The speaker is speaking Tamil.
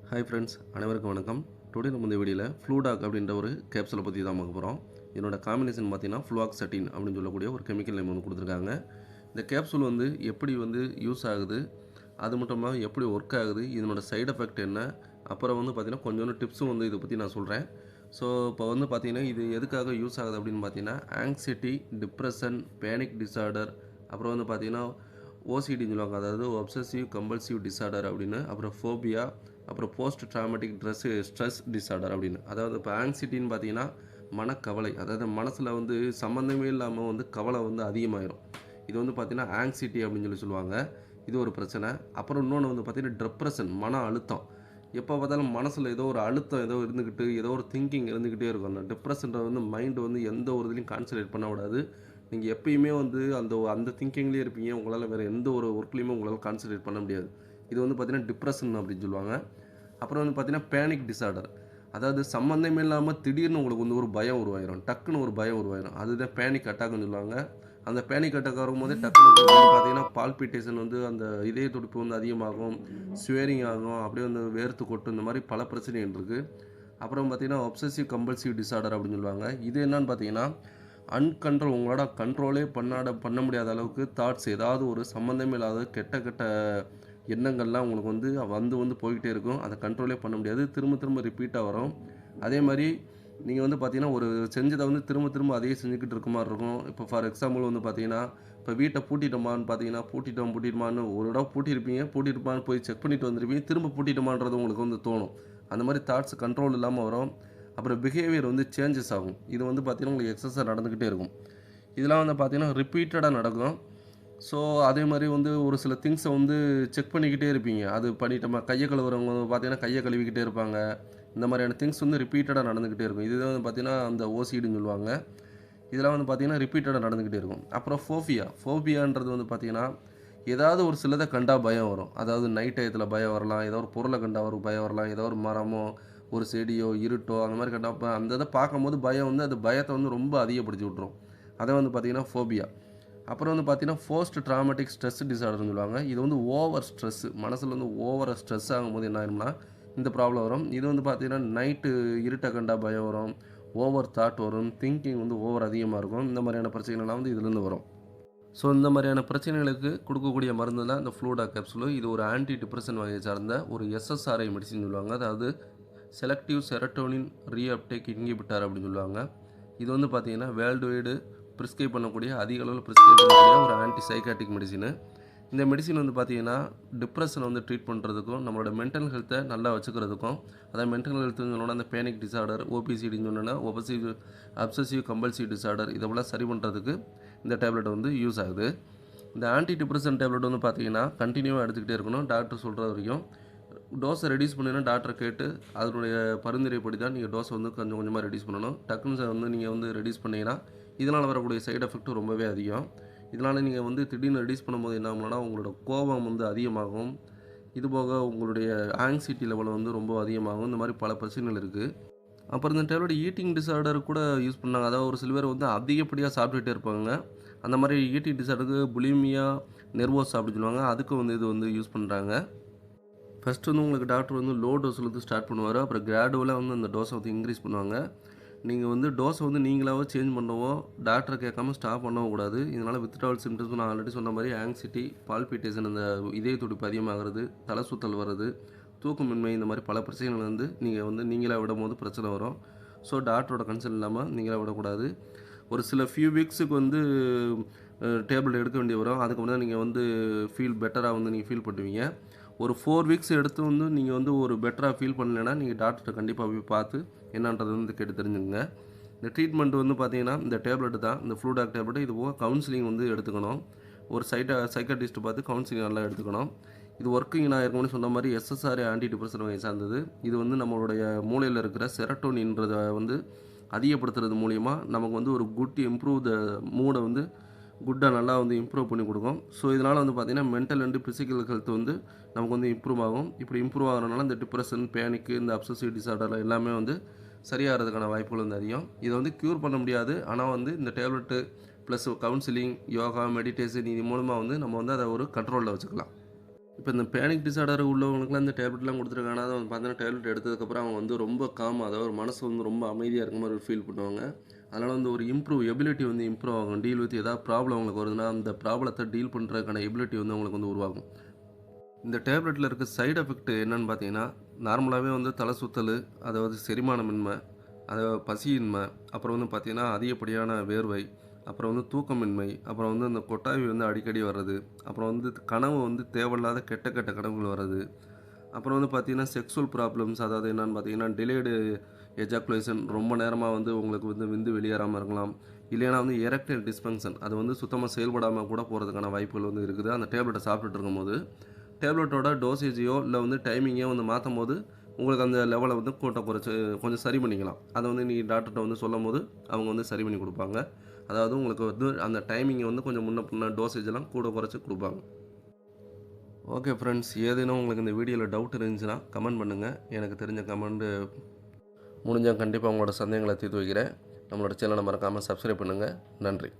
ஹாய் ஃப்ரெண்ட்ஸ், அனைவருக்கும் வணக்கம். டுடே நம்ம இந்த வீடியோவில் ஃப்ளூடாக் அப்படின்ற ஒரு கேப்சூலை பற்றி தான் பார்க்க போகிறோம். இதனோட காம்பினேஷன் பார்த்தீங்கன்னா ஃப்ளூவாக்சட்டின் அப்படின்னு சொல்லக்கூடிய ஒரு கெமிக்கல் நேம் வந்து கொடுத்துருக்காங்க. இந்த கேப்சூல் வந்து எப்படி வந்து யூஸ் ஆகுது, அது மட்டும் இல்லாமல் எப்படி ஒர்க் ஆகுது, இதனோட சைடு எஃபெக்ட் என்ன, அப்புறம் வந்து பார்த்திங்கன்னா கொஞ்சோண்டு டிப்ஸும் வந்து இதை பற்றி நான் சொல்கிறேன். ஸோ இப்போ வந்து பார்த்திங்கன்னா இது எதுக்காக யூஸ் ஆகுது அப்படின்னு பார்த்தீங்கன்னா ஆங்ஸைட்டி, டிப்ரெஷன், பேனிக் டிஸார்டர், அப்புறம் வந்து பார்த்திங்கன்னா ஓசிடின்னு சொல்லுவாங்க, அதாவது ஒப்சசிவ் கம்பல்சிவ் டிஸார்டர் அப்படின்னு, அப்புறம் ஃபோபியா, அப்புறம் போஸ்ட் ட்ராமேட்டிக் ஸ்ட்ரெஸ் டிஸார்டர் அப்படின்னு. அதாவது இப்போ ஆங்ஸைட்டின்னு பார்த்தீங்கன்னா மனக்கவலை, அதாவது மனசில் வந்து சம்மந்தமே இல்லாமல் வந்து கவலை வந்து அதிகமாயிரும். இது வந்து பார்த்திங்கன்னா ஆங்ஸைட்டி அப்படின்னு சொல்லுவாங்க. இது ஒரு பிரச்சனை. அப்புறம் இன்னொன்று வந்து பார்த்திங்கன்னா டிப்ரெஷன், மன அழுத்தம். எப்போ பார்த்தாலும் மனசில் ஏதோ ஒரு அழுத்தம் ஏதோ இருந்துக்கிட்டு, ஏதோ ஒரு திங்கிங் இருந்துக்கிட்டே இருக்கும். அந்த டிப்ரெஷன்றது வந்து மைண்டு வந்து எந்த ஒரு இதுலையும் கான்சன்ட்ரேட் பண்ண விடாது. நீங்கள் எப்பயுமே வந்து அந்த அந்த திங்கிங்லேயே இருப்பீங்க. உங்களால் வேறு எந்த ஒரு ஒர்க்லேயுமே உங்களால் கான்சன்ட்ரேட் பண்ண முடியாது. இது வந்து பார்த்திங்கன்னா டிப்ரெஷன் அப்படின்னு சொல்லுவாங்க. அப்புறம் வந்து பார்த்திங்கன்னா பேனிக் டிஸார்டர், அதாவது சம்மந்தமே இல்லாமல் திடீர்னு உங்களுக்கு வந்து ஒரு பயம் உருவாயிரும், டக்குன்னு ஒரு பயம் உருவாயிரும். அதுதான் பேனிக் அட்டாக்னு சொல்லுவாங்க. அந்த பேனிக் அட்டாக் வரும்போதே டக்குன்னு உங்களுக்கு வந்து பார்த்திங்கன்னா பால்பிட்டேஷன் வந்து அந்த இதய துடிப்பு வந்து அதிகமாகும், ஸ்வேரிங் ஆகும், அப்படியே வந்து வேர்த்து கொட்டும், இந்த மாதிரி பல பிரச்சனைகள் இருக்குது. அப்புறம் பார்த்திங்கன்னா ஒப்சசிவ் கம்பல்சிவ் டிஸார்டர் அப்படின்னு சொல்லுவாங்க. இது என்னன்னு பார்த்தீங்கன்னா அன்கண்ட்ரோல், உங்களோட கண்ட்ரோலே பண்ண முடியாத அளவுக்கு தாட்ஸ், ஏதாவது ஒரு சம்மந்தமே இல்லாத கெட்ட கெட்ட எண்ணங்கள்லாம் உங்களுக்கு வந்து வந்து வந்து போய்கிட்டே இருக்கும். அதை கண்ட்ரோலே பண்ண முடியாது. திரும்ப திரும்ப ரிப்பீட்டாக வரும். அதே மாதிரி நீங்கள் வந்து பார்த்தீங்கன்னா ஒரு செஞ்சதை வந்து திரும்ப திரும்ப அதையே செஞ்சுக்கிட்டு இருக்க மாதிரி இருக்கும். இப்போ ஃபார் எக்ஸாம்பிள் வந்து பார்த்தீங்கன்னா, இப்போ வீட்டை பூட்டிட்டோமான்னு பார்த்தீங்கன்னா, பூட்டிட்டோமான்னு ஒரு இடம் பூட்டியிருப்பீங்க. பூட்டியிருப்பான்னு போய் செக் பண்ணிட்டு வந்துருப்பீங்க. திரும்ப பூட்டிட்டோமான்றது உங்களுக்கு வந்து தோணும். அந்த மாதிரி தாட்ஸ் கண்ட்ரோல் இல்லாமல் வரும். அப்புறம் பிஹேவியர் வந்து சேஞ்சஸ் ஆகும். இது வந்து பார்த்தீங்கன்னா உங்களுக்கு எக்ஸஸாக நடந்துக்கிட்டே இருக்கும். இதெல்லாம் வந்து பார்த்தீங்கன்னா ரிப்பீட்டடாக நடக்கும். ஸோ அதே மாதிரி வந்து ஒரு சில திங்ஸை வந்து செக் பண்ணிக்கிட்டே இருப்பீங்க. அது பண்ணிட்டோமா, கையை கழுவுறவங்க வந்து பார்த்தீங்கன்னா கையை கழுவிக்கிட்டே இருப்பாங்க. இந்த மாதிரியான திங்ஸ் வந்து ரிப்பீட்டடாக நடந்துக்கிட்டே இருக்கும். இது வந்து பார்த்தீங்கன்னா அந்த ஓசிடின்னு சொல்லுவாங்க. இதெல்லாம் வந்து பார்த்தீங்கன்னா ரிப்பீட்டடாக நடந்துக்கிட்டே இருக்கும். அப்புறம் ஃபோபியான்றது வந்து பார்த்தீங்கன்னா ஏதாவது ஒரு சிலதை கண்டா பயம் வரும். அதாவது நைட் டயத்தில் பயம் வரலாம், ஏதோ ஒரு பொருளை கண்டா ஒரு பயம் வரலாம், ஏதோ ஒரு மரமோ ஒரு செடியோ இருட்டோ அந்த மாதிரி கண்டா அந்த இதை பார்க்கும்போது பயம் வந்து அது பயத்தை வந்து ரொம்ப அதிகப்படுத்தி விட்ரும். அதை வந்து பார்த்தீங்கன்னா ஃபோபியா. அப்புறம் வந்து பார்த்தீங்கன்னா போஸ்ட் ட்ராமேட்டிக் ஸ்ட்ரெஸ் டிஸார்டர்னு சொல்லுவாங்க. இது வந்து ஓவர் ஸ்ட்ரெஸ்ஸு, மனசில் வந்து ஓவராக ஸ்ட்ரெஸ் ஆகும்போது என்ன ஆயிரும்னா இந்த ப்ராப்ளம் வரும். இது வந்து பார்த்தீங்கன்னா நைட்டு இருட்டை கண்டா பயம் வரும், ஓவர் தாட் வரும், திங்கிங் வந்து ஓவர் அதிகமாக இருக்கும். இந்த மாதிரியான பிரச்சனைகள்லாம் வந்து இதுலேருந்து வரும். ஸோ இந்த மாதிரியான பிரச்சனைகளுக்கு கொடுக்கக்கூடிய மருந்து தான் இந்த ஃப்ளூடா கேப்சூலு. இது ஒரு ஆன்டி டிப்ரெஷன் வகையை சார்ந்த ஒரு எஸ்எஸ்ஆர்ஐ மெடிசின் சொல்லுவாங்க. அதாவது செலக்டிவ் செரட்டோனின் ரீஅப்டேக் இன்ஹிபிட்டார் அப்படின்னு சொல்லுவாங்க. இது வந்து பார்த்தீங்கன்னா வேர்ல்டு வைடு ப்ரிஸ்கிரைப் பண்ணக்கூடிய அதிக அளவில் ப்ரிஸ்கிரைப் பண்ணக்கூடிய ஒரு ஆன்டி சைக்காட்டிக் மெடிசின். இந்த மெடிசின் வந்து பார்த்தீங்கன்னா டிப்ரெஷனை வந்து ட்ரீட் பண்ணுறதுக்கும் நம்மளோட மென்டல் ஹெல்த்தை நல்லா வச்சுக்கிறதுக்கும், அதாவது மென்டல் ஹெல்த்துன்னு சொன்னோன்னா அந்த பேனிக் டிஸார்டர், ஓபிசிடின்னு சொன்னோன்னா அப்சசிவ் கம்பல்சிவ் டிஸார்டர், இதெல்லாம் சரி பண்ணுறதுக்கு இந்த டேப்லெட் வந்து யூஸ் ஆகுது. இந்த ஆன்டி டிப்ரெஷன் டேப்லெட் வந்து பார்த்தீங்கன்னா கண்டினியூவாக எடுத்துக்கிட்டே இருக்கணும். டாக்டர் சொல்கிற வரைக்கும் டோஸை ரெடியூஸ் பண்ணினா டாக்டரை கேட்டு அதனுடைய பரிந்துரைப்படி தான் நீங்கள் டோஸை வந்து கொஞ்சம் கொஞ்சமாக ரெடியூஸ் பண்ணணும். டக்குன்னு வந்து நீங்கள் வந்து ரெடியூஸ் பண்ணிங்கன்னா இதனால் வரக்கூடிய சைடு எஃபெக்ட்டும் ரொம்பவே அதிகம். இதனால் நீங்கள் வந்து திடீர்னு ரெடியூஸ் பண்ணும்போது என்ன ஆகும்னா உங்களோட கோபம் வந்து அதிகமாகும். இதுபோக உங்களுடைய ஆங்ஸைட்டி லெவல் வந்து ரொம்ப அதிகமாகும். இந்த மாதிரி பல பிரச்சனைகள் இருக்குது. அப்புறம் இந்த டேப்லெட் ஈட்டிங் டிஸார்டர் கூட யூஸ் பண்ணாங்க. அதாவது ஒரு சில பேர் வந்து அதிகப்படியாக சாப்பிட்டுட்டே இருப்பாங்க. அந்த மாதிரி ஈட்டிங் டிஸார்டருக்கு புலிமியா நெர்வோஸ் அப்படின்னு சொல்லுவாங்க. அதுக்கு வந்து இது வந்து யூஸ் பண்ணுறாங்க. ஃபஸ்ட்டு வந்து உங்களுக்கு டாக்டர் வந்து லோ டோஸில் வந்து ஸ்டார்ட் பண்ணுவார். அப்புறம் கிராடுவலாக வந்து அந்த டோஸை வந்து இன்க்ரீஸ் பண்ணுவாங்க. நீங்கள் வந்து டோஸை வந்து நீங்களாகவே சேஞ்ச் பண்ணவோ டாக்டரை கேட்காம ஸ்டாப் பண்ணவும் கூடாது. இதனால் வித்ட்ராவல் சிம்டம்ஸ் நான் ஆல்ரெடி சொன்ன மாதிரி ஆங்ஸைட்டி, பால்பிட்டேஷன், அந்த இதய துடிப்பு அதிகமாகிறது, தலை சுற்றல் வர்றது, தூக்கமின்மை, இந்த மாதிரி பல பிரச்சனைகள் வந்து நீங்கள் வந்து நீங்களாக விடும்போது பிரச்சனை வரும். ஸோ டாக்டரோட கன்சல்ட் இல்லாமல் நீங்களாக விடக்கூடாது. ஒரு சில ஃபியூ வீக்ஸுக்கு வந்து டேப்லெட் எடுக்க வேண்டிய வரும். அதுக்கு முன்னாடி நீங்கள் வந்து பெட்டராக வந்து நீங்கள் ஃபீல் பண்ணுவீங்க. ஒரு 4 வீக்ஸ் எடுத்து வந்து நீங்கள் வந்து ஒரு பெட்டராக ஃபீல் பண்ணலைன்னா நீங்கள் டாக்டர்கிட்ட கண்டிப்பாக போய் பார்த்து என்னன்றது வந்து கேட்டு தெரிஞ்சுங்க. இந்த ட்ரீட்மெண்ட் வந்து பார்த்தீங்கன்னா இந்த டேப்லெட் தான், இந்த ஃப்ளூடாக் டேப்லெட். இது போக கவுன்சிலிங் வந்து எடுத்துக்கணும். ஒரு சைக்காட்ரிஸ்ட் பார்த்து கவுன்சிலிங் நல்லா எடுத்துக்கணும். இது ஒர்க்கிங் நான் ஏற்கனவே சொன்ன மாதிரி எஸ்எஸ்ஆர்ஏ ஆன்டி டிப்ரெஷன் வகை சார்ந்தது. இது வந்து நம்மளுடைய மூளையில் இருக்கிற செரட்டோனின்றதை வந்து அதிகப்படுத்துறது மூலிமா நமக்கு வந்து ஒரு குட் இம்ப்ரூவ் த மூடை வந்து குட்டாக நல்லா வந்து இம்ப்ரூவ் பண்ணி கொடுக்கும். ஸோ இதனால் வந்து பார்த்திங்கன்னா மென்டல் அண்டு ஃபிசிக்கல் ஹெல்த் வந்து நமக்கு வந்து இம்ப்ரூவ் ஆகும். இப்படி இம்ப்ரூவ் ஆகிறனால இந்த டிப்ரெஷன், பேனிக்கு, இந்த அப்சசிவ் டிஸார்டர் எல்லாமே வந்து சரியாகிறதுக்கான வாய்ப்புகள் வந்து அதிகம். இதை வந்து க்யூர் பண்ண முடியாது. ஆனால் வந்து இந்த tablet plus counselling, yoga, meditation இது மூலமாக வந்து நம்ம வந்து அதை ஒரு கண்ட்ரோலில் வச்சுக்கலாம். இப்போ இந்த பேனிக் டிஸார்டர் உள்ளவங்களுக்குலாம் இந்த டேப்லெட்லாம் குடுத்துருக்காங்க. ஆனா வந்து பார்த்தீங்கன்னா, டேப்லெட் எடுத்ததுக்கப்புறம் அவங்க வந்து ரொம்ப காமா, அதாவது ஒரு மனசு வந்து ரொம்ப அமைதியா இருக்க மாரி ஒரு ஃபீல் பண்ணுவாங்க. அதனால வந்து ஒரு எபிலிட்டி வந்து இம்ப்ரூவ் ஆகும். டீல் வித் ஏதாவது ப்ராப்ளம் அவங்களுக்கு வருதுன்னா, அந்த ப்ராப்ளத்த டீல் பண்றதுக்கான எபிலிட்டி வந்து அவங்களுக்கு வந்து உருவாகும். இந்த டேப்லெட்ல இருக்க சைடு எஃபெக்ட் என்னன்னு பார்த்தீங்கன்னா, நார்மலாவே வந்து தலை சுத்தலு, அதாவது செரிமானமின்மை, அதாவது பசியின்மை, அப்புறம் வந்து பார்த்தீங்கன்னா, அதிகப்படியான வேர்வை, அப்புறம் வந்து தூக்கமின்மை, அப்புறம் வந்து இந்த கொட்டாவி வந்து அடிக்கடி வர்றது, அப்புறம் வந்து கனவு வந்து தேவையில்லாத கெட்ட கெட்ட கனவுகள் வர்றது, அப்புறம் வந்து பார்த்தீங்கன்னா, செக்ஸுவல் ப்ராப்ளம்ஸ் அதாவது என்னன்னு பார்த்தீங்கன்னா, டிலேடு எஜாகுலேஷன் ரொம்ப நேரமா வந்து உங்களுக்கு வந்து விந்து வெளியேறாம இருக்கலாம். இல்லைன்னா வந்து எரெக்டைல் டிஸ்ஃபங்ஷன் அது வந்து சுத்தமா செயல்படாம கூட போறதுக்கான வாய்ப்புகள் வந்து இருக்குது. அந்த டேப்லெட்ட சாப்பிட்டுட்டு இருக்கும்போது. டேப்லெட்டோட டோசேஜையோ இல்ல வந்து டைமிங்கையோ வந்து மாத்தும்போது, உங்களுக்கு அந்த லெவல வந்து கூட்ட குறைச்சு கொஞ்சம் சரி பண்ணிக்கலாம். அத வந்து நீங்க டாக்டர்ட்ட வந்து சொல்லும்போது, அவங்க வந்து சரி பண்ணி குடுப்பாங்க. அதாவது உங்களுக்கு வந்து அந்த டைமிங்க வந்து கொஞ்சம் முன்ன பின்ன டோசேஜ் எல்லாம் கூட குறைச்சு குடுப்பாங்க. Okay friends. ஏதேனும் உங்களுக்கு இந்த வீடியோல டவுட் இருந்துச்சுன்னா, கமெண்ட் பண்ணுங்க. எனக்கு தெரிஞ்ச கமெண்ட் முடிஞ்சா கண்டிப்பா உங்களோட சந்தேகங்கள தீர்த்து வைக்கிறேன். நம்மளோட சேனல மறக்காம சப்ஸ்கிரைப் பண்ணுங்க. நன்றி.